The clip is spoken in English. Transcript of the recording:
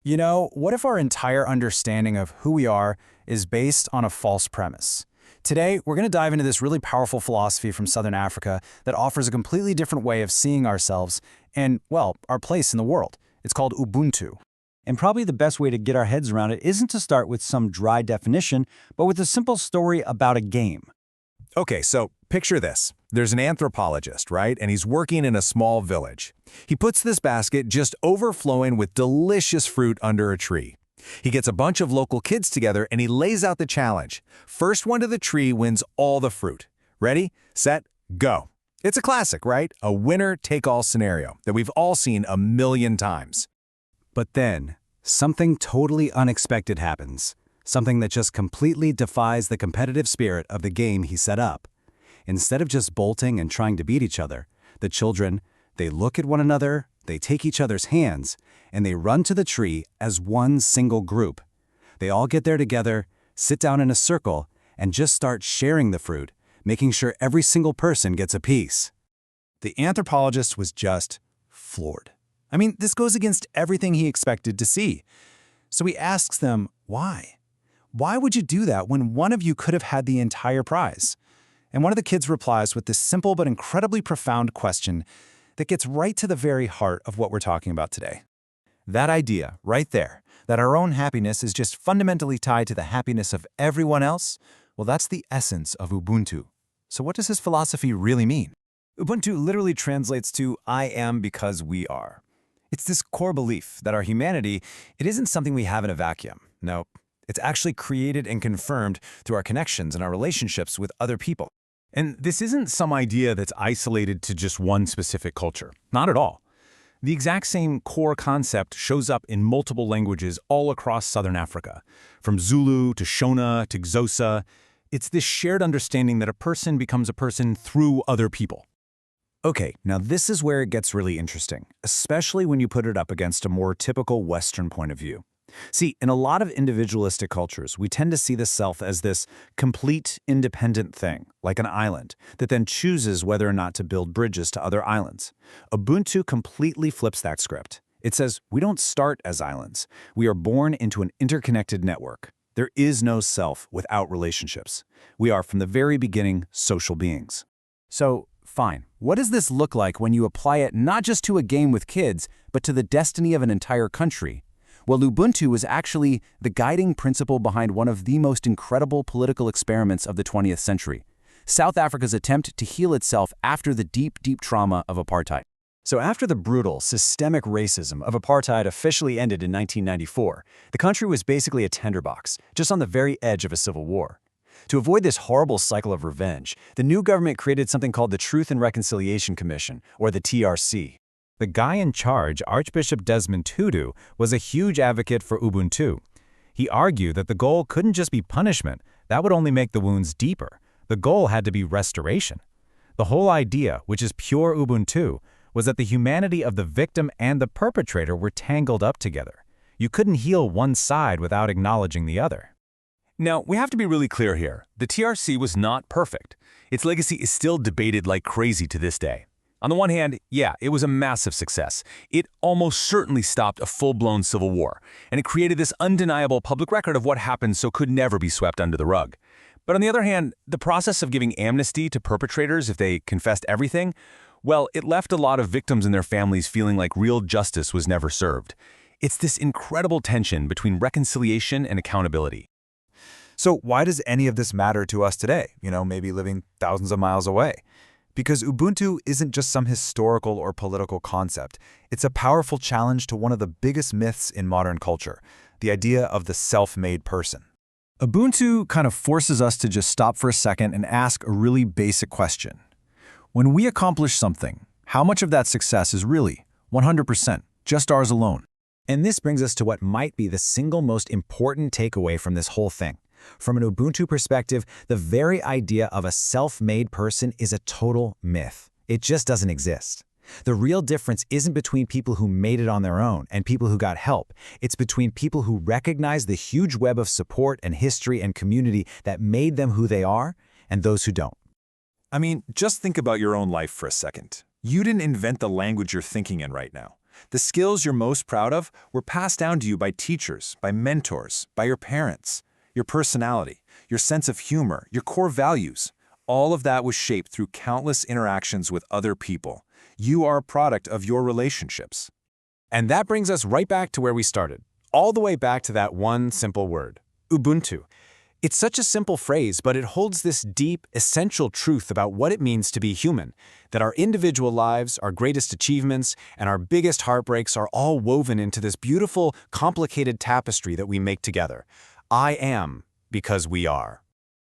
What if our entire understanding of who we are is based on a false premise? Today, we're going to dive into this really powerful philosophy from Southern Africa that offers a completely different way of seeing ourselves and, well, our place in the world. It's called Ubuntu. And probably the best way to get our heads around it isn't to start with some dry definition, but with a simple story about a game. Okay, so picture this. There's an anthropologist, right? And he's working in a small village. He puts this basket just overflowing with delicious fruit under a tree. He gets a bunch of local kids together and he lays out the challenge. First one to the tree wins all the fruit. Ready, set, go. It's a classic, right? A winner-take-all scenario that we've all seen a million times. But then, something totally unexpected happens. Something that just completely defies the competitive spirit of the game he set up. Instead of just bolting and trying to beat each other, the children, they look at one another, they take each other's hands, and they run to the tree as one single group. They all get there together, sit down in a circle, and just start sharing the fruit, making sure every single person gets a piece. The anthropologist was just floored. I mean, this goes against everything he expected to see. So he asks them, why? Why would you do that when one of you could have had the entire prize? And one of the kids replies with this simple but incredibly profound question that gets right to the very heart of what we're talking about today. That idea, right there, that our own happiness is just fundamentally tied to the happiness of everyone else, well, that's the essence of Ubuntu. So what does his philosophy really mean? Ubuntu literally translates to I am because we are. It's this core belief that our humanity, it isn't something we have in a vacuum. No, it's actually created and confirmed through our connections and our relationships with other people. And this isn't some idea that's isolated to just one specific culture. Not at all. The exact same core concept shows up in multiple languages all across Southern Africa. From Zulu to Shona to Xhosa, it's this shared understanding that a person becomes a person through other people. Okay, now this is where it gets really interesting, especially when you put it up against a more typical Western point of view. See, in a lot of individualistic cultures, we tend to see the self as this complete, independent thing, like an island, that then chooses whether or not to build bridges to other islands. Ubuntu completely flips that script. It says, we don't start as islands. We are born into an interconnected network. There is no self without relationships. We are, from the very beginning, social beings. So, fine. What does this look like when you apply it not just to a game with kids, but to the destiny of an entire country? Well, Ubuntu is actually the guiding principle behind one of the most incredible political experiments of the 20th century, South Africa's attempt to heal itself after the deep, deep trauma of apartheid. So after the brutal, systemic racism of apartheid officially ended in 1994, the country was basically a tinderbox, just on the very edge of a civil war. To avoid this horrible cycle of revenge, the new government created something called the Truth and Reconciliation Commission, or the TRC. The guy in charge, Archbishop Desmond Tutu, was a huge advocate for Ubuntu. He argued that the goal couldn't just be punishment. That would only make the wounds deeper. The goal had to be restoration. The whole idea, which is pure Ubuntu, was that the humanity of the victim and the perpetrator were tangled up together. You couldn't heal one side without acknowledging the other. Now, we have to be really clear here. The TRC was not perfect. Its legacy is still debated like crazy to this day. On the one hand, yeah, it was a massive success. It almost certainly stopped a full-blown civil war, and it created this undeniable public record of what happened so could never be swept under the rug. But on the other hand, the process of giving amnesty to perpetrators if they confessed everything, well, it left a lot of victims and their families feeling like real justice was never served. It's this incredible tension between reconciliation and accountability. So why does any of this matter to us today, maybe living thousands of miles away? Because Ubuntu isn't just some historical or political concept. It's a powerful challenge to one of the biggest myths in modern culture, the idea of the self-made person. Ubuntu kind of forces us to just stop for a second and ask a really basic question. When we accomplish something, how much of that success is really 100% just ours alone? And this brings us to what might be the single most important takeaway from this whole thing. From an Ubuntu perspective, the very idea of a self-made person is a total myth. It just doesn't exist. The real difference isn't between people who made it on their own and people who got help. It's between people who recognize the huge web of support and history and community that made them who they are and those who don't. I mean, just think about your own life for a second. You didn't invent the language you're thinking in right now. The skills you're most proud of were passed down to you by teachers, by mentors, by your parents. Your personality, your sense of humor, your core values, all of that was shaped through countless interactions with other people. You are a product of your relationships. And that brings us right back to where we started, all the way back to that one simple word, Ubuntu. It's such a simple phrase, but it holds this deep, essential truth about what it means to be human, that our individual lives, our greatest achievements, and our biggest heartbreaks are all woven into this beautiful, complicated tapestry that we make together. I am because we are.